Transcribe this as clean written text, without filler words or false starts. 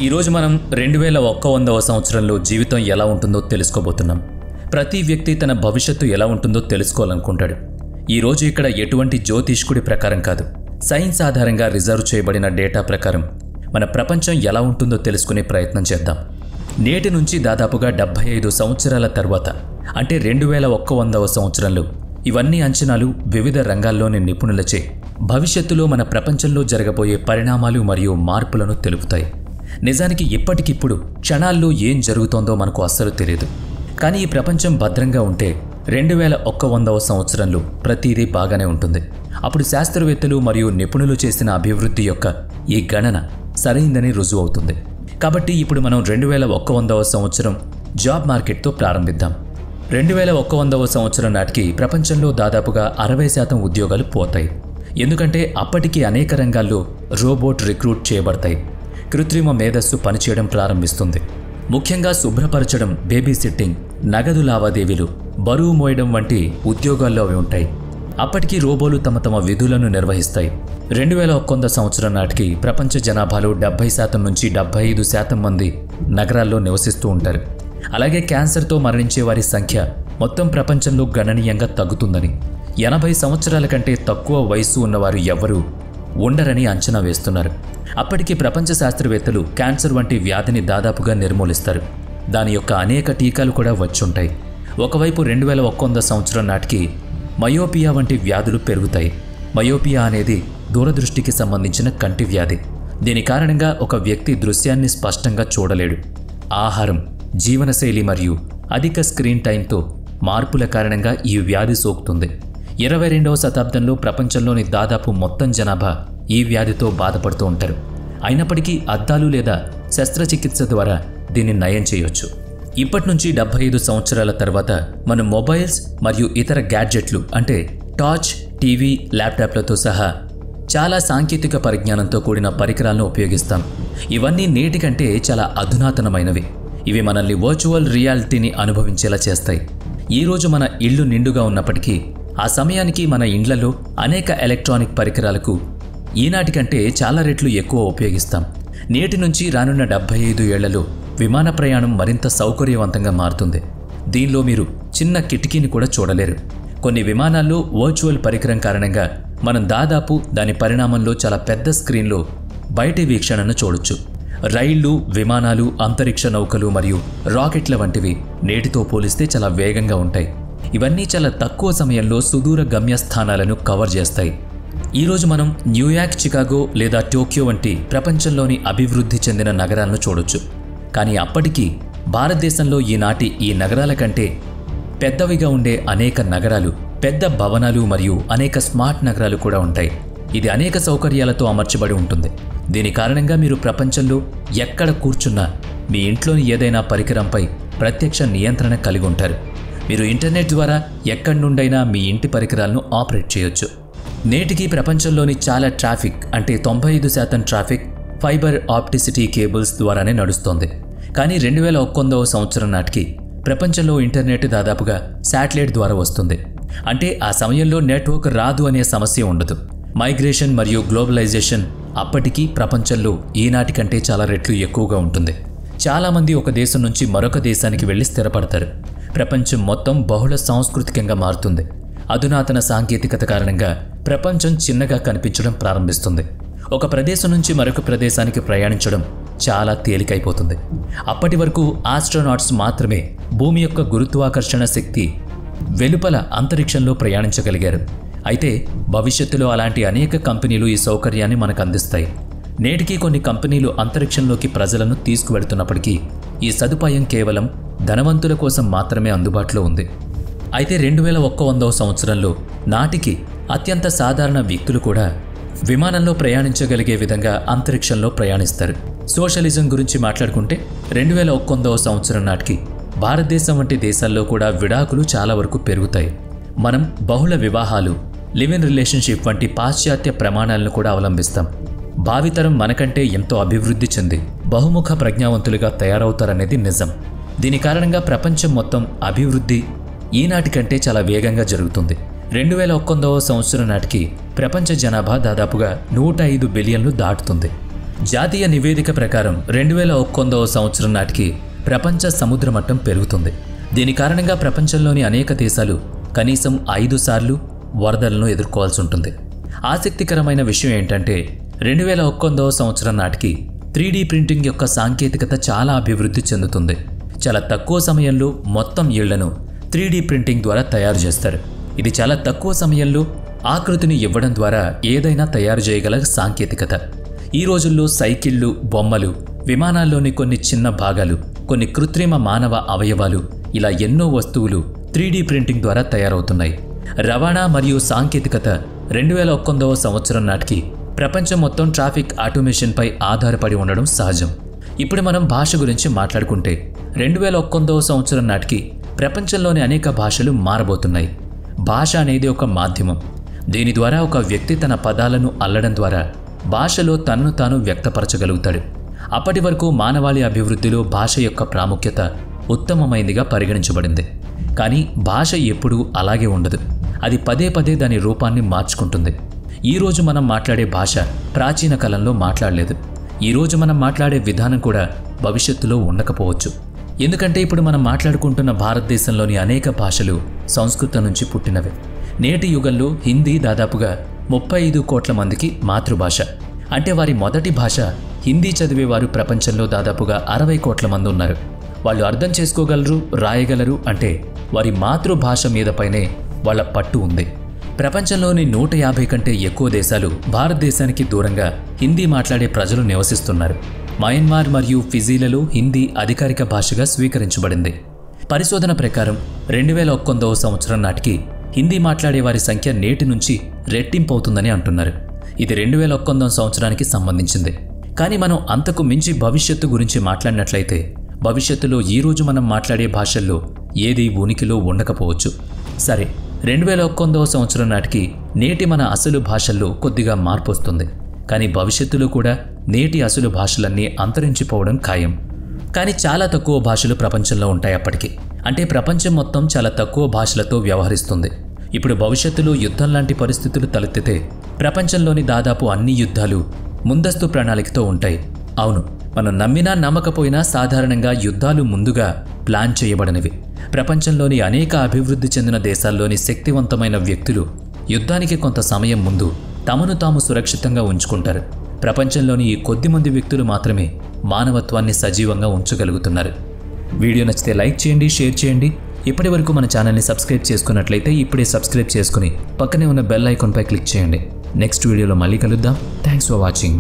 ఈరోజు మనం 2100వ సంవత్సరంలో జీవితం ఎలా ఉంటుందో తెలుసుకోబోతున్నాం. ప్రతి వ్యక్తి తన భవిష్యత్తు ఎలా ఉంటుందో తెలుసుకోవాలనుకుంటాడు. ఈరోజు ఇక్కడ ఎటువంటి జ్యోతిష్కుడి ప్రకారం కాదు, సైన్స్ ఆధారంగా రిజర్వ్ చేయబడిన డేటా ప్రకారం మన ప్రపంచం ఎలా ఉంటుందో తెలుసుకునే ప్రయత్నం చేద్దాం. నేటి నుంచి దాదాపుగా 75 సంవత్సరాల తర్వాత అంటే 2100వ సంవత్సరంలో ఇవన్నీ అంచనాలు వివిధ రంగాల్లోని నిపుణులచే భవిష్యత్తులో మన ప్రపంచంలో జరగబోయే పరిణామాలు మరియు మార్పులను తెలుపుతాయి. నిజానికి ఇప్పటికిప్పుడు క్షణాల్లో ఏం జరుగుతోందో మనకు అస్సలు తెలియదు. కానీ ఈ ప్రపంచం భద్రంగా ఉంటే 2100వ సంవత్సరంలో ప్రతిదీ బాగానే ఉంటుంది. అప్పుడు శాస్త్రవేత్తలు మరియు నిపుణులు చేసిన అభివృద్ధి యొక్క ఈ గణన సరైందని రుజువు అవుతుంది. కాబట్టి ఇప్పుడు మనం 2100వ సంవత్సరం జాబ్ మార్కెట్తో ప్రారంభిద్దాం. 2100వ సంవత్సరం నాటికి ప్రపంచంలో దాదాపుగా 60% ఉద్యోగాలు పోతాయి. ఎందుకంటే అప్పటికి అనేక రంగాల్లో రోబోట్ రిక్రూట్ చేయబడతాయి. కృత్రిమ మేధస్సు పనిచేయడం ప్రారంభిస్తుంది. ముఖ్యంగా శుభ్రపరచడం, బేబీ సిట్టింగ్, నగదు లావాదేవీలు, బరువు మోయడం వంటి ఉద్యోగాల్లో అవి ఉంటాయి. అప్పటికి రోబోలు తమ విధులను నిర్వహిస్తాయి. 2100 సంవత్సరం నాటికి ప్రపంచ జనాభాలో 70% నుంచి 75% మంది నగరాల్లో నివసిస్తూ ఉంటారు. అలాగే క్యాన్సర్తో మరణించే వారి సంఖ్య మొత్తం ప్రపంచంలో గణనీయంగా తగ్గుతుందని, 80 సంవత్సరాల కంటే తక్కువ వయసు ఉన్నవారు ఎవ్వరూ ఉండరని అంచనా వేస్తున్నారు. అప్పటికి ప్రపంచ శాస్త్రవేత్తలు క్యాన్సర్ వంటి వ్యాధిని దాదాపుగా నిర్మూలిస్తారు. దాని యొక్క అనేక టీకాలు కూడా వచ్చుంటాయి. ఒకవైపు 2100 సంవత్సరం నాటికి మయోపియా వంటి వ్యాధులు పెరుగుతాయి. మయోపియా అనేది దూరదృష్టికి సంబంధించిన కంటి వ్యాధి. దీని కారణంగా ఒక వ్యక్తి దృశ్యాన్ని స్పష్టంగా చూడలేడు. ఆహారం, జీవనశైలి మరియు అధిక స్క్రీన్ టైంతో మార్పుల కారణంగా ఈ వ్యాధి సోకుతుంది. 22వ శతాబ్దంలో ప్రపంచంలోని దాదాపు మొత్తం జనాభా ఈ వ్యాధితో బాధపడుతూ ఉంటారు. అయినప్పటికీ అద్దాలు లేదా శస్త్రచికిత్స ద్వారా దీన్ని నయం చేయొచ్చు. ఇప్పటి నుంచి 75 సంవత్సరాల తర్వాత మనం మొబైల్స్ మరియు ఇతర గ్యాడ్జెట్లు అంటే టార్చ్, టీవీ, ల్యాప్టాప్లతో సహా చాలా సాంకేతిక పరిజ్ఞానంతో కూడిన పరికరాలను ఉపయోగిస్తాం. ఇవన్నీ నేటి కంటే చాలా అధునాతనమైనవి. ఇవి మనల్ని వర్చువల్ రియాలిటీని అనుభవించేలా చేస్తాయి. ఈరోజు మన ఇళ్ళు నిండుగా ఉన్నప్పటికీ ఆ సమయానికి మన ఇండ్లలో అనేక ఎలక్ట్రానిక్ పరికరాలకు ఈనాటి కంటే చాలా రెట్లు ఎక్కువ ఉపయోగిస్తాం. నేటి నుంచి రానున్న 75 ఏళ్లలో విమాన ప్రయాణం మరింత సౌకర్యవంతంగా మారుతుంది. దీనిలో మీరు చిన్న కిటికీని కూడా చూడలేరు. కొన్ని విమానాల్లో వర్చువల్ పరికరం కారణంగా మనం దాదాపు దాని పరిణామంలో చాలా పెద్ద స్క్రీన్లో బయటి వీక్షణను చూడొచ్చు. రైళ్లు, విమానాలు, అంతరిక్ష నౌకలు మరియు రాకెట్ల వంటివి నేటితో పోలిస్తే చాలా వేగంగా ఉంటాయి. ఇవన్నీ చాలా తక్కువ సమయంలో సుదూర గమ్యస్థానాలను కవర్ చేస్తాయి. ఈరోజు మనం న్యూయార్క్, చికాగో లేదా టోక్యో వంటి ప్రపంచంలోని అభివృద్ధి చెందిన నగరాలను చూడొచ్చు. కానీ అప్పటికి భారతదేశంలో ఈనాటి ఈ నగరాల కంటే పెద్దవిగా ఉండే అనేక నగరాలు, పెద్ద భవనాలు మరియు అనేక స్మార్ట్ నగరాలు కూడా ఉంటాయి. ఇది అనేక సౌకర్యాలతో అమర్చబడి ఉంటుంది. దీని కారణంగా మీరు ప్రపంచంలో ఎక్కడ కూర్చున్నా మీ ఇంట్లోని ఏదైనా పరికరంపై ప్రత్యక్ష నియంత్రణ కలిగి ఉంటారు. మీరు ఇంటర్నెట్ ద్వారా ఎక్కడి నుండైనా మీ ఇంటి పరికరాలను ఆపరేట్ చేయొచ్చు. నేటికి ప్రపంచంలోని చాలా ట్రాఫిక్ అంటే 95% ట్రాఫిక్ ఫైబర్ ఆప్టిసిటీ కేబుల్స్ ద్వారానే నడుస్తోంది. కానీ 2100వ సంవత్సరం నాటికి ప్రపంచంలో ఇంటర్నెట్ దాదాపుగా శాటిలైట్ ద్వారా వస్తుంది. అంటే ఆ సమయంలో నెట్వర్క్ రాదు అనే సమస్య ఉండదు. మైగ్రేషన్ మరియు గ్లోబలైజేషన్ అప్పటికీ ప్రపంచంలో ఈనాటి కంటే చాలా రెట్లు ఎక్కువగా ఉంటుంది. చాలామంది ఒక దేశం నుంచి మరొక దేశానికి వెళ్ళి స్థిరపడతారు. ప్రపంచం మొత్తం బహుళ సాంస్కృతికంగా మారుతుంది. అధునాతన సాంకేతికత కారణంగా ప్రపంచం చిన్నగా కనిపించడం ప్రారంభిస్తుంది. ఒక ప్రదేశం నుంచి మరొక ప్రదేశానికి ప్రయాణించడం చాలా తేలికైపోతుంది. అప్పటి వరకు ఆస్ట్రోనాట్స్ మాత్రమే భూమి యొక్క గురుత్వాకర్షణ శక్తి వెలుపల అంతరిక్షంలో ప్రయాణించగలిగారు. అయితే భవిష్యత్తులో అలాంటి అనేక కంపెనీలు ఈ సౌకర్యాన్ని మనకు అందిస్తాయి. నేటికి కొన్ని కంపెనీలు అంతరిక్షంలోకి ప్రజలను తీసుకువెడుతున్నప్పటికీ ఈ సదుపాయం కేవలం ధనవంతుల కోసం మాత్రమే అందుబాటులో ఉంది. అయితే 2100వ సంవత్సరంలో నాటికి అత్యంత సాధారణ వ్యక్తులు కూడా విమానంలో ప్రయాణించగలిగే విధంగా అంతరిక్షంలో ప్రయాణిస్తారు. సోషలిజం గురించి మాట్లాడుకుంటే 2100వ సంవత్సరం నాటికి భారతదేశం వంటి దేశాల్లో కూడా విడాకులు చాలా వరకు పెరుగుతాయి. మనం బహుళ వివాహాలు, లివ్ ఇన్ రిలేషన్షిప్ వంటి పాశ్చాత్య ప్రమాణాలను కూడా అవలంబిస్తాం. భావితరం మనకంటే ఎంతో అభివృద్ధి చెంది బహుముఖ ప్రజ్ఞావంతులుగా తయారవుతారనేది నిజం. దీని కారణంగా ప్రపంచం మొత్తం అభివృద్ధి ఈనాటి కంటే చాలా వేగంగా జరుగుతుంది. 2100వ సంవత్సరం నాటికి ప్రపంచ జనాభా దాదాపుగా 105 బిలియన్లు దాటుతుంది. జాతీయ నివేదిక ప్రకారం 2100వ సంవత్సరం నాటికి ప్రపంచ సముద్ర మట్టం పెరుగుతుంది. దీని కారణంగా ప్రపంచంలోని అనేక దేశాలు కనీసం 5 సార్లు వరదలను ఎదుర్కోవాల్సి ఉంటుంది. ఆసక్తికరమైన విషయం ఏంటంటే 2100వ సంవత్సరం నాటికి 3D ప్రింటింగ్ యొక్క సాంకేతికత చాలా అభివృద్ధి చెందుతుంది. చాలా తక్కువ సమయంలో మొత్తం ఇళ్లను 3D ప్రింటింగ్ ద్వారా తయారు చేస్తారు. ఇది చాలా తక్కువ సమయంలో ఆకృతిని ఇవ్వడం ద్వారా ఏదైనా తయారు చేయగల సాంకేతికత. ఈ రోజుల్లో సైకిళ్లు, బొమ్మలు, విమానాల్లోని కొన్ని చిన్న భాగాలు, కొన్ని కృత్రిమ మానవ అవయవాలు, ఇలా ఎన్నో వస్తువులు 3D ప్రింటింగ్ ద్వారా తయారవుతున్నాయి. రవాణా మరియు సాంకేతికత 2100వ సంవత్సరం నాటికి ప్రపంచం మొత్తం ట్రాఫిక్ ఆటోమేషన్పై ఆధారపడి ఉండడం సహజం. ఇప్పుడు మనం భాష గురించి మాట్లాడుకుంటే 2100వ సంవత్సరం నాటికి ప్రపంచంలోని అనేక భాషలు మారబోతున్నాయి. భాష అనేది ఒక మాధ్యమం. దీని ద్వారా ఒక వ్యక్తి తన పదాలను అల్లడం ద్వారా భాషలో తనను తాను వ్యక్తపరచగలుగుతాడు. అప్పటి వరకు మానవాళి అభివృద్ధిలో భాష యొక్క ప్రాముఖ్యత ఉత్తమమైనదిగా పరిగణించబడింది. కానీ భాష ఎప్పుడూ అలాగే ఉండదు. అది పదే పదే దాని రూపాన్ని మార్చుకుంటుంది. ఈరోజు మనం మాట్లాడే భాష ప్రాచీన కాలంలో మాట్లాడలేదు. ఈరోజు మనం మాట్లాడే విధానం కూడా భవిష్యత్తులో ఉండకపోవచ్చు. ఎందుకంటే ఇప్పుడు మనం మాట్లాడుకుంటున్న భారతదేశంలోని అనేక భాషలు సంస్కృతం నుంచి పుట్టినవి. నేటి యుగంలో హిందీ దాదాపుగా 35 కోట్ల మందికి మాతృభాష. అంటే వారి మొదటి భాష హిందీ చదివేవారు ప్రపంచంలో దాదాపుగా 60 కోట్ల మంది ఉన్నారు. వాళ్ళు అర్థం చేసుకోగలరు, రాయగలరు. అంటే వారి మాతృభాష మీదపైనే వాళ్ళ పట్టు ఉంది. ప్రపంచంలోని 150 కంటే ఎక్కువ దేశాలు భారతదేశానికి దూరంగా హిందీ మాట్లాడే ప్రజలు నివసిస్తున్నారు. మయన్మార్ మరియు ఫిజీలలో హిందీ అధికారిక భాషగా స్వీకరించబడింది. పరిశోధన ప్రకారం 2100వ సంవత్సరం నాటికి హిందీ మాట్లాడే వారి సంఖ్య నేటి నుంచి రెట్టింపు అవుతుందని అంటున్నారు. ఇది 2100వ సంవత్సరానికి సంబంధించింది. కానీ మనం అంతకు మించి భవిష్యత్తు గురించి మాట్లాడినట్లయితే భవిష్యత్తులో ఈరోజు మనం మాట్లాడే భాషల్లో ఏది ఉనికిలో ఉండకపోవచ్చు. సరే, 2100వ సంవత్సరం నాటికి నేటి మన అసలు భాషల్లో కొద్దిగా మార్పు వస్తుంది. కానీ భవిష్యత్తులో కూడా నేటి అసలు భాషలన్నీ అంతరించిపోవడం ఖాయం. కానీ చాలా తక్కువ భాషలు ప్రపంచంలో ఉంటాయి అప్పటికి. అంటే ప్రపంచం మొత్తం చాలా తక్కువ భాషలతో వ్యవహరిస్తుంది. ఇప్పుడు భవిష్యత్తులో యుద్ధం లాంటి పరిస్థితులు తలెత్తితే ప్రపంచంలోని దాదాపు అన్ని యుద్ధాలు ముందస్తు ప్రణాళికతో ఉంటాయి. అవును, మనం నమ్మినా నమ్మకపోయినా సాధారణంగా యుద్ధాలు ముందుగా ప్లాన్ చేయబడినవి. ప్రపంచంలోని అనేక అభివృద్ధి చెందిన దేశాల్లోని శక్తివంతమైన వ్యక్తులు యుద్ధానికి కొంత సమయం ముందు తమను తాము సురక్షితంగా ఉంచుకుంటారు. ప్రపంచంలోని ఈ కొద్దిమంది వ్యక్తులు మాత్రమే మానవత్వాన్ని సజీవంగా ఉంచగలుగుతున్నారు. వీడియో నచ్చితే లైక్ చేయండి, షేర్ చేయండి. ఇప్పటి వరకు మన ఛానల్ని సబ్స్క్రైబ్ చేసుకున్నట్లయితే ఇప్పుడే సబ్స్క్రైబ్ చేసుకుని పక్కనే ఉన్న బెల్ ఐకాన్పై క్లిక్ చేయండి. నెక్స్ట్ వీడియోలో మళ్ళీ కలుద్దాం. Thanks for watching.